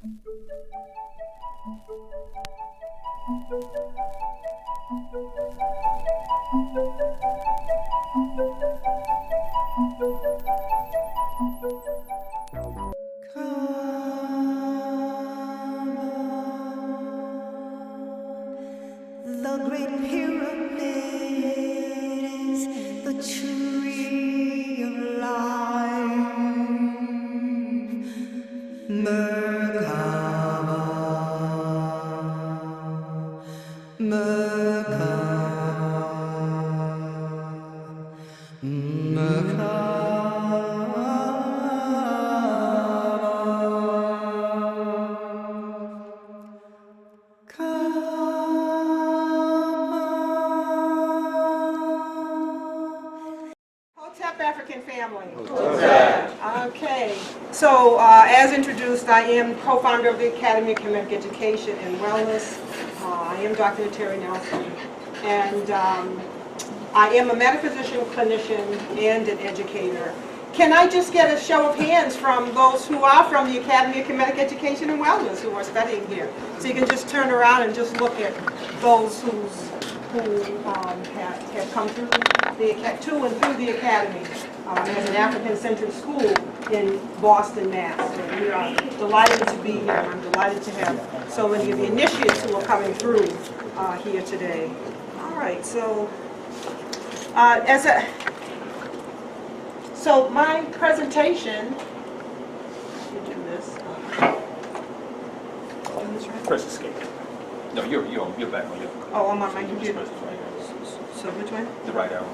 The Great Pyramid is the tree of life. Merkaba, Merkaba, Hotep African family. Okay, so as introduced, I am co-founder of the Academy of Comedic Education and Wellness. I am Dr. Nteri Nelson, and I am a metaphysician, clinician, and an educator. Can I just get a show of hands from those who are from the Academy of Comedic Education and Wellness who are studying here? So you can just turn around and just look at those who have come through to and through the Academy as an African-centered school in Boston, Mass. So we are delighted to be here. I'm delighted to have so many of the initiates who are coming through here today. All right, so so my presentation, let me do this. Press escape. No, you're back on your. Oh, I'm on my computer. Press this right arrow. So which one? The right arrow.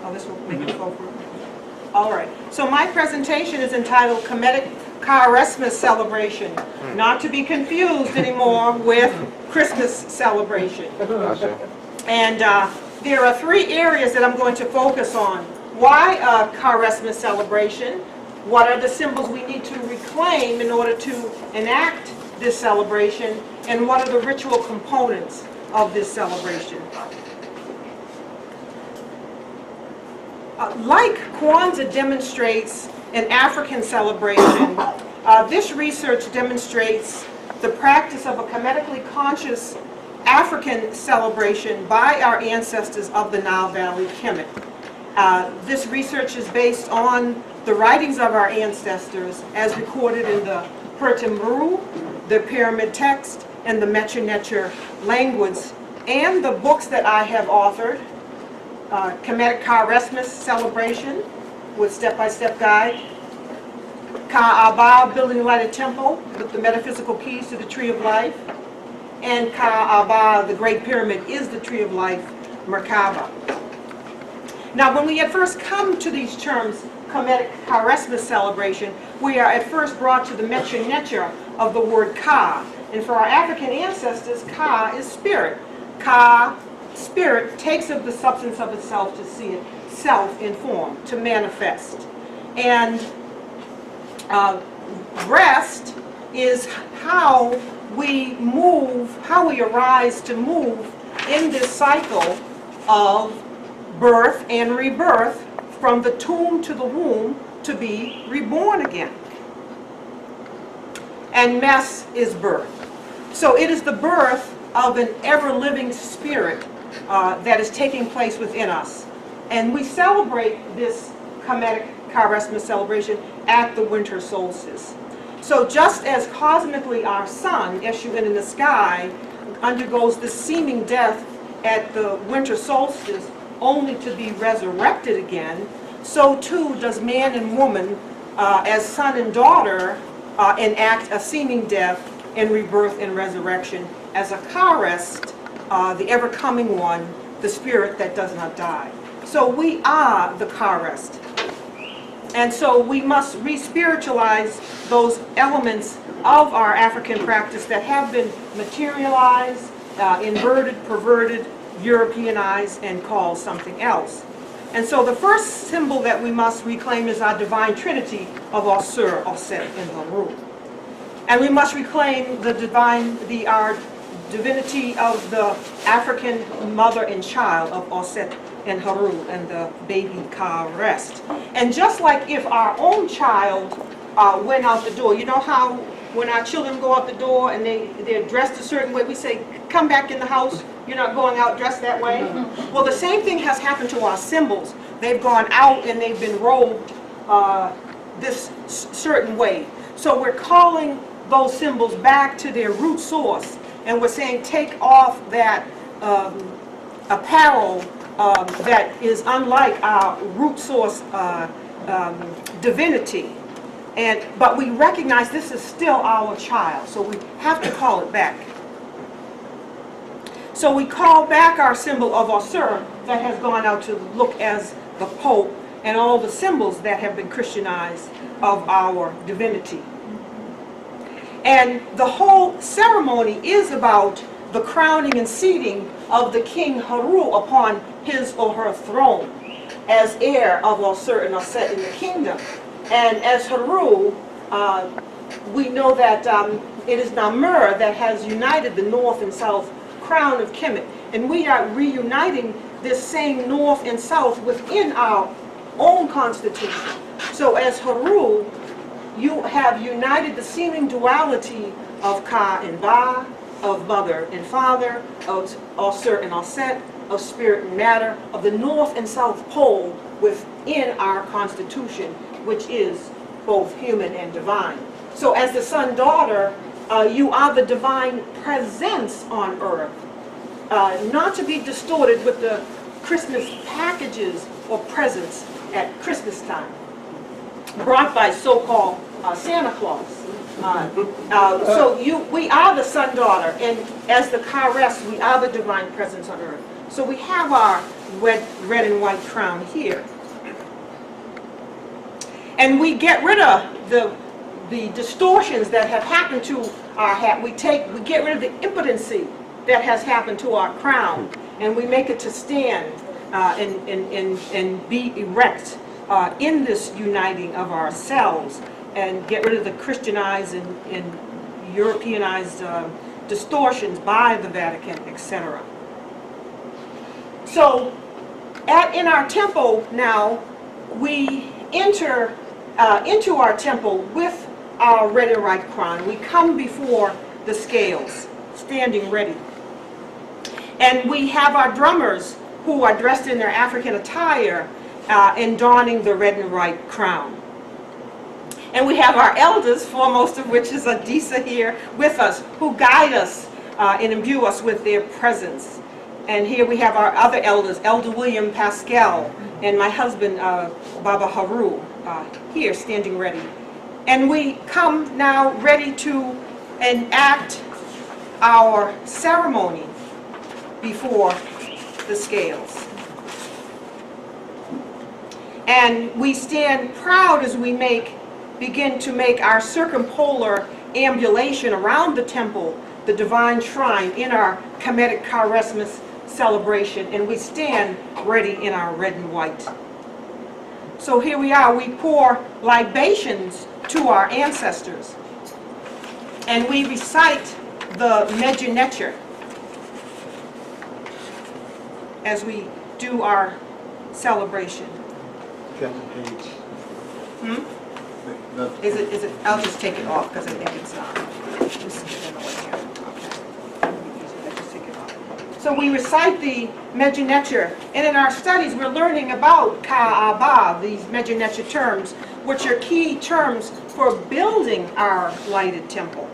Oh, this will make it go through. All right. So my presentation is entitled Comedic Car-Restmas Celebration, not to be confused anymore with Christmas celebration. And there are three areas that I'm going to focus on. Why a Car-Restmas celebration? What are the symbols we need to reclaim in order to enact this celebration? And what are the ritual components of this celebration? Like Kwanzaa demonstrates an African celebration, this research demonstrates the practice of a comedically conscious African celebration by our ancestors of the Nile Valley Kemet. This research is based on the writings of our ancestors as recorded in the Pertemuru, the Pyramid Text, and the Mecha Necher language, and the books that I have authored. Kemetic Car-Restmas Celebration with step-by-step guide, Ka-Aba, Building a Lighted Temple with the metaphysical keys to the Tree of Life, and Ka-Aba, the Great Pyramid is the Tree of Life, Merkaba. Now when we at first come to these terms, Kemetic Car-Restmas Celebration, we are at first brought to the Mecha Necher of the word Ka. And for our African ancestors, Ka is spirit. Ka, spirit, takes of the substance of itself to see itself in form, to manifest. And rest is how we move, how we arise to move in this cycle of birth and rebirth, from the tomb to the womb, to be reborn again. And mess is birth. So it is the birth of an ever-living spirit that is taking place within us. And we celebrate this Kemetic Car-Restmas celebration at the winter solstice. So just as cosmically our sun, S-U-N in the sky, undergoes the seeming death at the winter solstice only to be resurrected again, so too does man and woman as son and daughter enact a seeming death and rebirth and resurrection as a Karest, the ever-coming one, the spirit that does not die. So we are the Karest. And so we must re-spiritualize those elements of our African practice that have been materialized, inverted, perverted, Europeanized, and called something else. And so the first symbol that we must reclaim is our divine trinity of Osir, Oset, and Haru. And we must reclaim the our divinity of the African mother and child of Oset and Haru and the baby Karest. And just like if our own child went out the door. You know how when our children go out the door and they're dressed a certain way, we say, come back in the house, you're not going out dressed that way? Well, the same thing has happened to our symbols. They've gone out and they've been robed this certain way. So we're calling those symbols back to their root source, and we're saying take off that apparel that is unlike our root source divinity. But we recognize this is still our child, so we have to call it back. So we call back our symbol of Osir that has gone out to look as the Pope and all the symbols that have been Christianized of our divinity. And the whole ceremony is about the crowning and seating of the King Haru upon his or her throne as heir of Osir and Aset in the kingdom. And as Haru, we know that it is Namur that has united the north and south crown of Kemet. And we are reuniting this same north and south within our own constitution. So as Haru, you have united the seeming duality of Ka and Ba, of mother and father, of Osir and Aset, of spirit and matter, of the north and south pole within our constitution, which is both human and divine. So as the son-daughter, you are the divine presence on earth, not to be distorted with the Christmas packages or presents at Christmas time, brought by so-called Santa Claus. So we are the son-daughter, and as the Karest, we are the divine presence on earth. So we have our red and white crown here. And we get rid of the distortions that have happened to our hat. We get rid of the impotency that has happened to our crown, and we make it to stand and be erect in this uniting of ourselves, and get rid of the Christianized and Europeanized distortions by the Vatican, etc. So in our temple now, we enter into our temple with our red and white crown. We come before the scales, standing ready. And we have our drummers who are dressed in their African attire and donning the red and white crown. And we have our elders, foremost of which is Adisa here with us, who guide us and imbue us with their presence. And here we have our other elders, Elder William Pascal, and my husband, Baba Haru, here standing ready. And we come now ready to enact our ceremony before the scales. And we stand proud as we begin to make our circumpolar ambulation around the temple, the divine shrine, in our Comedic Car-Restmas celebration, and we stand ready in our red and white. So here we are, we pour libations to our ancestors, and we recite the Medjugorje as we do our celebration. Is it? I'll just take it off because I think it's just get it away here. Okay. Just take it off. So we recite the Medjugorje, and in our studies we're learning about Ka'aba, these Medjugorje terms, which are key terms for building our lighted temple.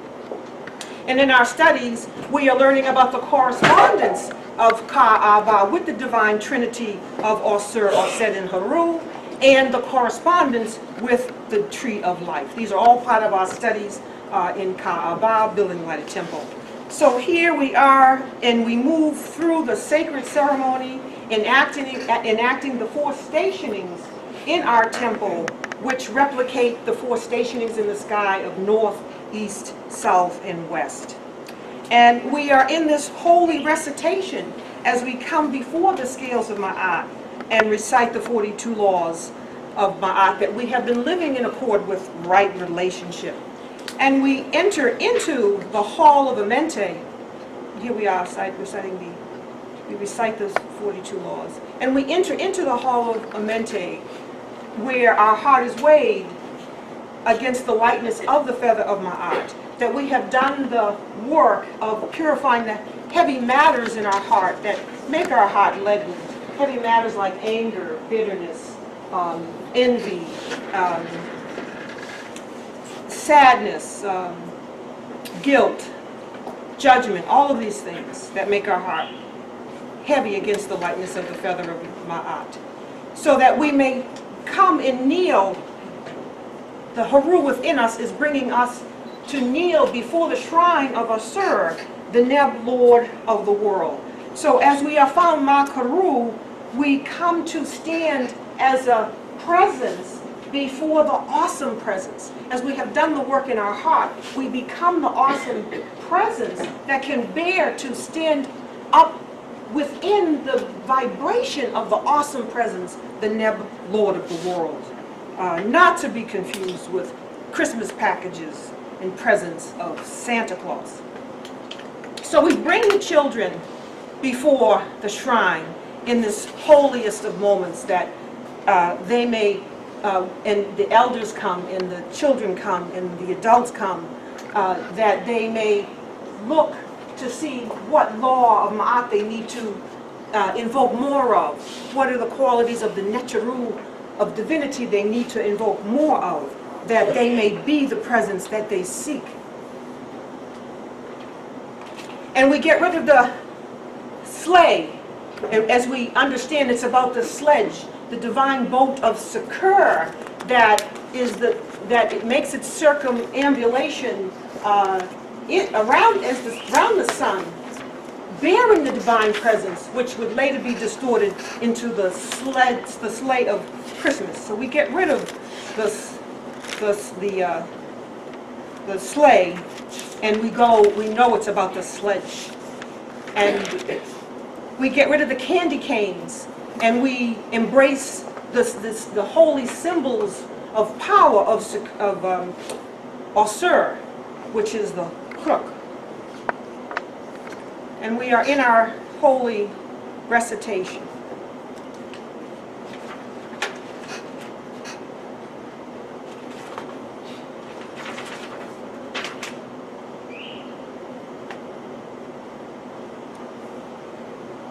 And in our studies we are learning about the correspondence of Ka'aba with the divine trinity of Osir, Aset, and Haru, and the correspondence with the tree of life. These are all part of our studies in Ka'aba, building lighted temple. So here we are, and we move through the sacred ceremony, enacting the four stationings in our temple, which replicate the four stationings in the sky of north, east, south, and west. And we are in this holy recitation as we come before the scales of Ma'at and recite the 42 laws of Ma'at that we have been living in accord with right relationship. And we enter into the hall of Amente. Here we are reciting we recite those 42 laws. And we enter into the hall of Amente, where our heart is weighed against the lightness of the feather of Ma'at, that we have done the work of purifying the heavy matters in our heart that make our heart leaden. Heavy matters like anger, bitterness, envy, sadness, guilt, judgment, all of these things that make our heart heavy against the lightness of the feather of Ma'at. So that we may come and kneel. The Haru within us is bringing us to kneel before the shrine of Asur, the Neb Lord of the world. So as we are found Makaru, we come to stand as a presence before the awesome presence. As we have done the work in our heart, we become the awesome presence that can bear to stand up within the vibration of the awesome presence, the Neb Lord of the world. Not to be confused with Christmas packages and presents of Santa Claus. So we bring the children before the shrine in this holiest of moments that they may, and the elders come, and the children come, and the adults come, that they may look to see what law of Ma'at they need to invoke more of. What are the qualities of the Necharu of divinity they need to invoke more of, that they may be the presence that they seek. And we get rid of the sleigh. As we understand, it's about the sledge, the divine boat of Sekur, that it makes its circumambulation around the sun, bearing the divine presence, which would later be distorted into the sleigh of Christmas. So we get rid of the sleigh, and we know it's about the sledge. And we get rid of the candy canes, and we embrace the holy symbols of power of Asur, which is the crook. And we are in our holy recitation.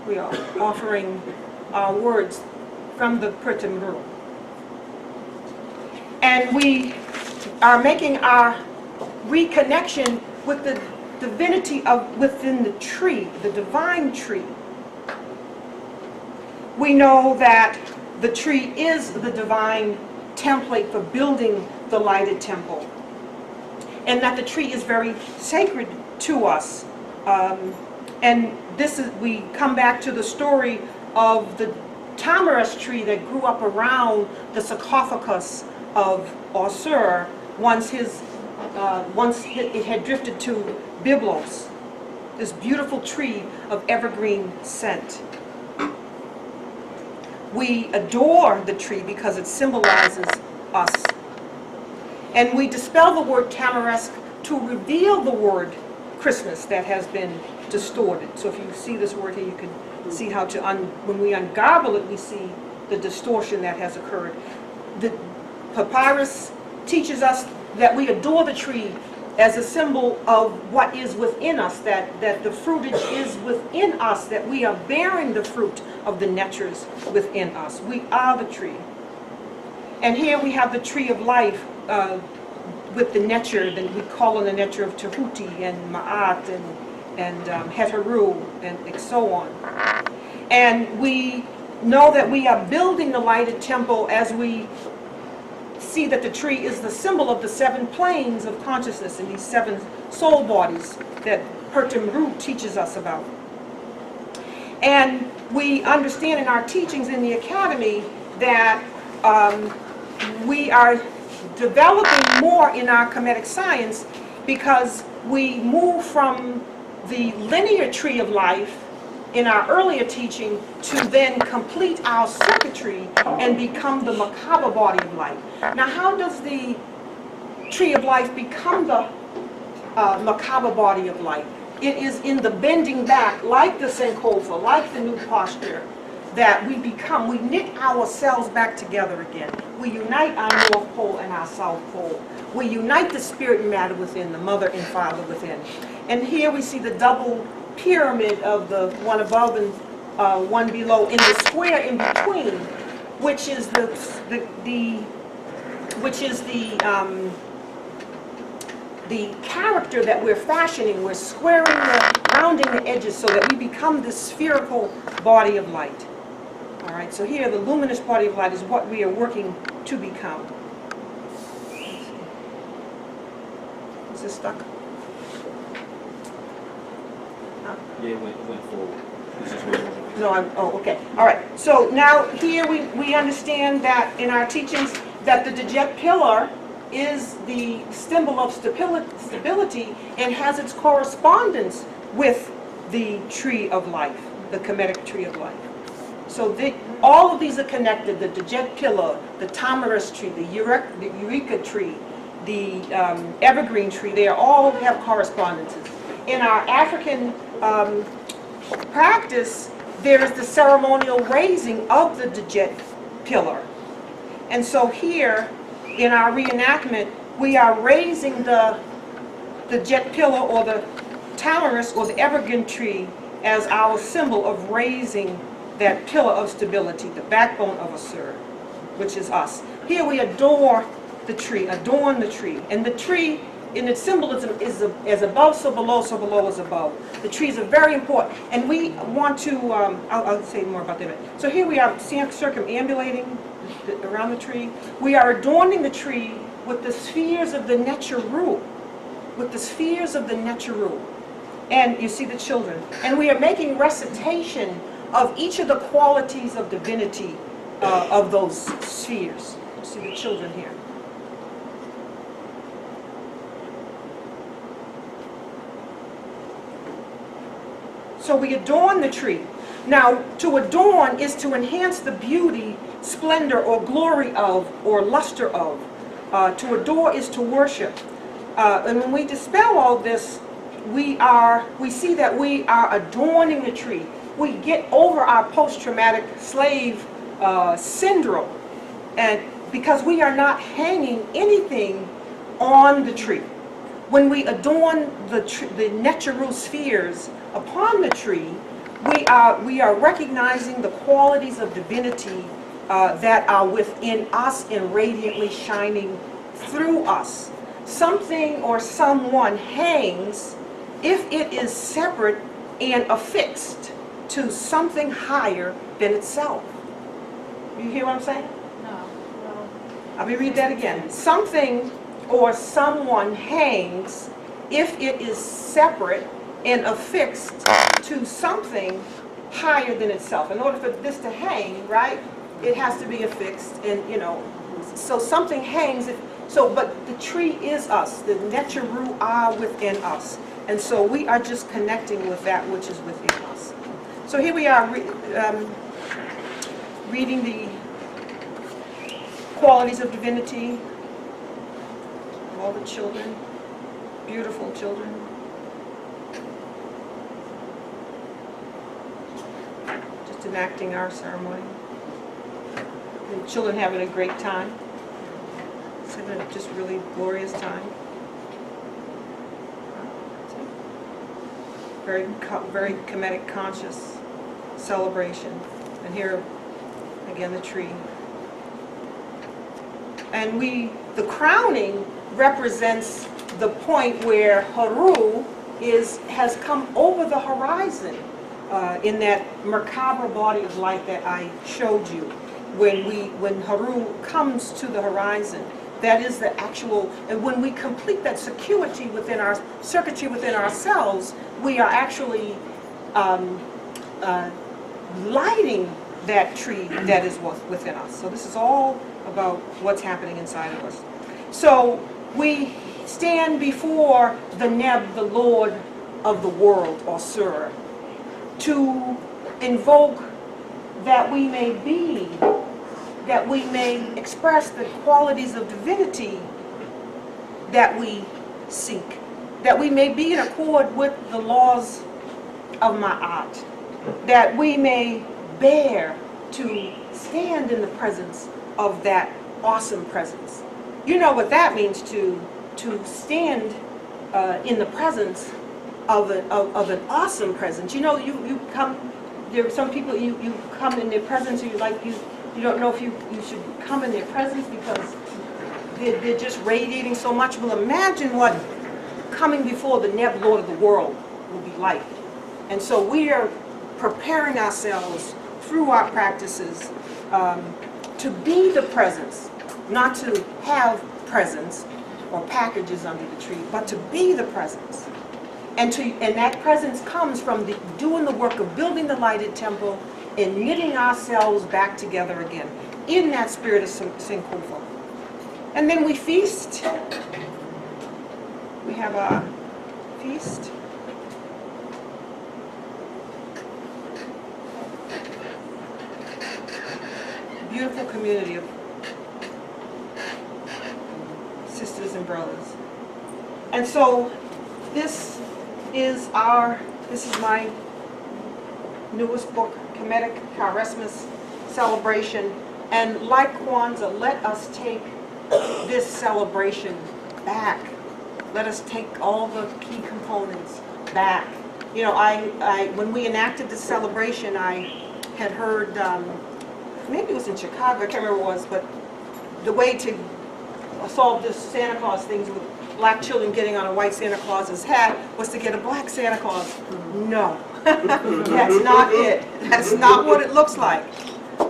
We are offering our words from the Pritimru. And we are making our reconnection with the divinity of within the tree, the divine tree. We know that the tree is the divine template for building the lighted temple, and that the tree is very sacred to us. And we come back to the story of the tamarisk tree that grew up around the sarcophagus of Asur once it had drifted to Byblos, this beautiful tree of evergreen scent. We adore the tree because it symbolizes us. And we dispel the word tamarisk to reveal the word Christmas that has been distorted. So if you see this word here, you can see how when we ungarble it, we see the distortion that has occurred. The papyrus teaches us that we adore the tree as a symbol of what is within us, that the fruitage is within us, that we are bearing the fruit of the netures within us. We are the tree. And here we have the tree of life with the neture, that we call on the neture of Tehuti and Ma'at and Heteru and so on. And we know that we are building the lighted temple as we see that the tree is the symbol of the 7 planes of consciousness and these 7 soul bodies that Pertim teaches us about. And we understand in our teachings in the academy that we are developing more in our Kemetic science because we move from the linear tree of life in our earlier teaching to then complete our circuitry and become the Makaba body of life. Now, how does the tree of life become the Makaba body of life? It is in the bending back, like the Sankofa, like the new posture, that we knit ourselves back together again. We unite our North Pole and our South Pole. We unite the spirit and matter within, the mother and father within. And here we see the double pyramid of the one above and one below, in the square in between, which is the character that we're fashioning. We're squaring rounding the edges so that we become this spherical body of light. All right, so here the luminous body of light is what we are working to become. Is this stuck? Yeah, it went forward. This is where Oh, okay. All right. So now here we understand that in our teachings that the Djet pillar is the symbol of stability and has its correspondence with the tree of life, the Kemetic tree of life. So all of these are connected: the Djet pillar, the tamarisk tree, the eureka tree, the evergreen tree. They all have correspondences. In our African practice, there is the ceremonial raising of the Djet pillar. And so here, in our reenactment, we are raising the Djet pillar or the tamarisk or the evergreen tree as our symbol of raising that pillar of stability, the backbone of Asur, which is us. Here we adorn the tree, and the tree in its symbolism is as above, so below is above. The trees are very important, and we want to, I'll say more about that. So here we are circumambulating around the tree. We are adorning the tree with the spheres of the Netcharu, and you see the children. And we are making recitation of each of the qualities of divinity of those spheres. You see the children here. So we adorn the tree. Now, to adorn is to enhance the beauty, splendor, or glory of, or luster of. To adore is to worship. And when we dispel all this, we see that we are adorning the tree. We get over our post-traumatic slave syndrome, and because we are not hanging anything on the tree. When we adorn the Netcharu spheres upon the tree, we are recognizing the qualities of divinity that are within us and radiantly shining through us. Something or someone hangs if it is separate and affixed to something higher than itself. You hear what I'm saying? No. Let me read that again. Something or someone hangs if it is separate and affixed to something higher than itself. In order for this to hang, right, it has to be affixed, and so something hangs. But the tree is us. The Netcharu are within us, and so we are just connecting with that which is within us. So here we are reading the qualities of divinity. All the children, beautiful children. Just enacting our ceremony. The children having a great time. It's having a just really glorious time. Very Kemetic conscious celebration. And here, again, the tree. And the crowning represents the point where Haru has come over the horizon in that macabre body of light that I showed you. When Haru comes to the horizon, that is the actual, and when we complete that circuitry within ourselves, we are actually lighting that tree that is within us. So this is all about what's happening inside of us. So we stand before the Neb, the Lord of the world, or Sur, to invoke that we may be, that we may express the qualities of divinity that we seek, that we may be in accord with the laws of Ma'at, that we may bear to stand in the presence of that awesome presence. You know what that means to stand in the presence of an awesome presence. You know, you come, there are some people you come in their presence, and you don't know if you should come in their presence because they're just radiating so much. Well, imagine what coming before the Neb Lord of the world will be like. And so we are preparing ourselves through our practices to be the presence, not to have presence or packages under the tree, but to be the presence. And that presence comes from doing the work of building the lighted temple and knitting ourselves back together again in that spirit of Sankofa. And then we feast. We have a feast. Beautiful community of sisters and brothers. And so this is my newest book, Kemetic, Car-Restmas celebration. And like Kwanzaa, let us take this celebration back. Let us take all the key components back. You know, when we enacted this celebration, I had heard, maybe it was in Chicago, I can't remember what it was, but the way to solve this Santa Claus things with black children getting on a white Santa Claus's hat was to get a black Santa Claus. No, that's not it. That's not what it looks like.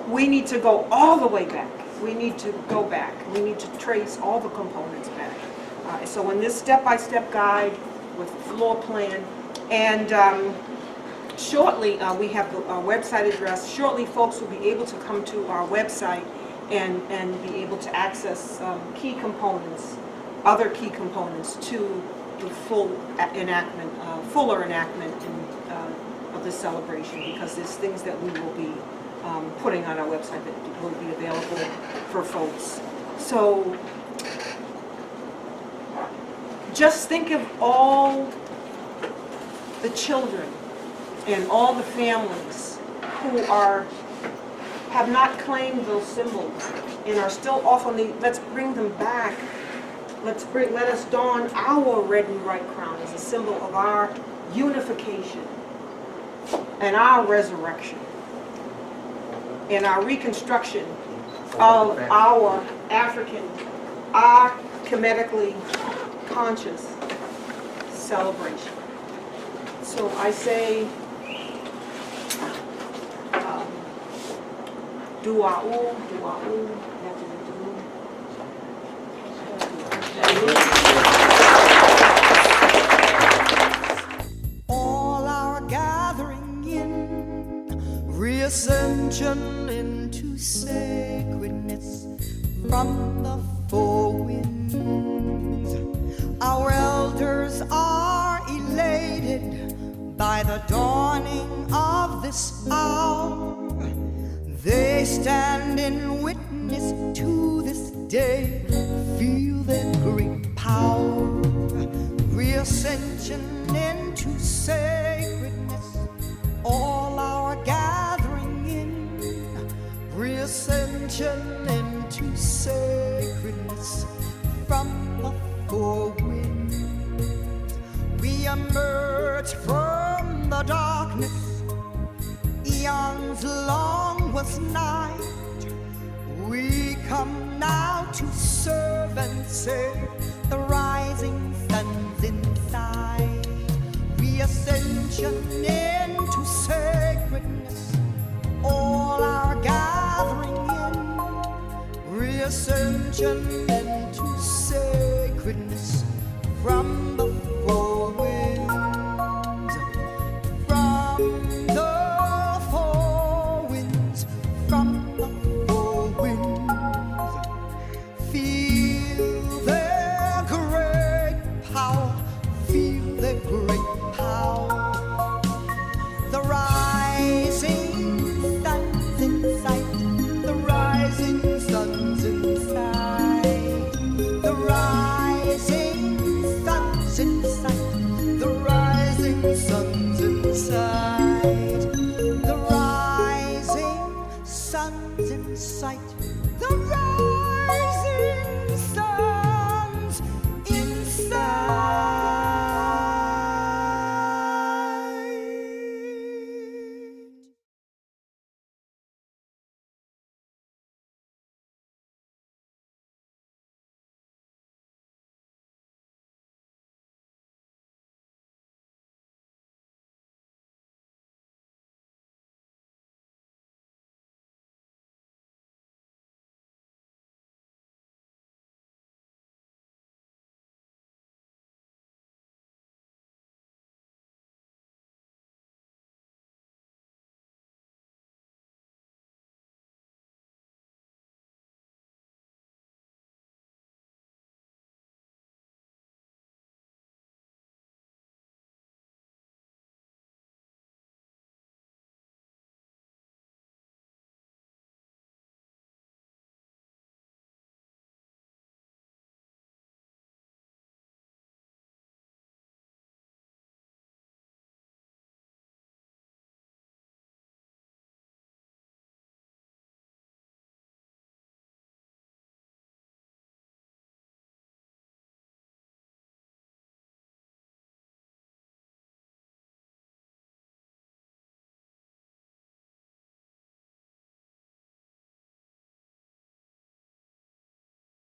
We need to go all the way back. We need to go back. We need to trace all the components back. So in this step-by-step guide with floor plan, and shortly we have our website address. Shortly folks will be able to come to our website and be able to access key components, other key components to the full enactment, fuller enactment of this celebration, because there's things that we will be putting on our website that will be available for folks. So just think of all the children and all the families who have not claimed those symbols and are still off on the, let's bring them back. Let us don our red and white crown as a symbol of our unification and our resurrection and our reconstruction of our African, our Kemetically conscious celebration. So I say, dua'u, dua'u, all our gathering in, reascension into sacredness from the four winds. Our elders are elated by the dawning of this hour. They stand in witness to this day, feel their great power. Reascension into sacredness, all our gathering in. Reascension into sacredness from the four winds. We emerge from the darkness, eons long was night. We come now to serve and save the rising suns inside. Reascension into sacredness, all our gathering in. Reascension into sacredness from the four winds. From the four winds, from the four winds. Feel their great power, feel their great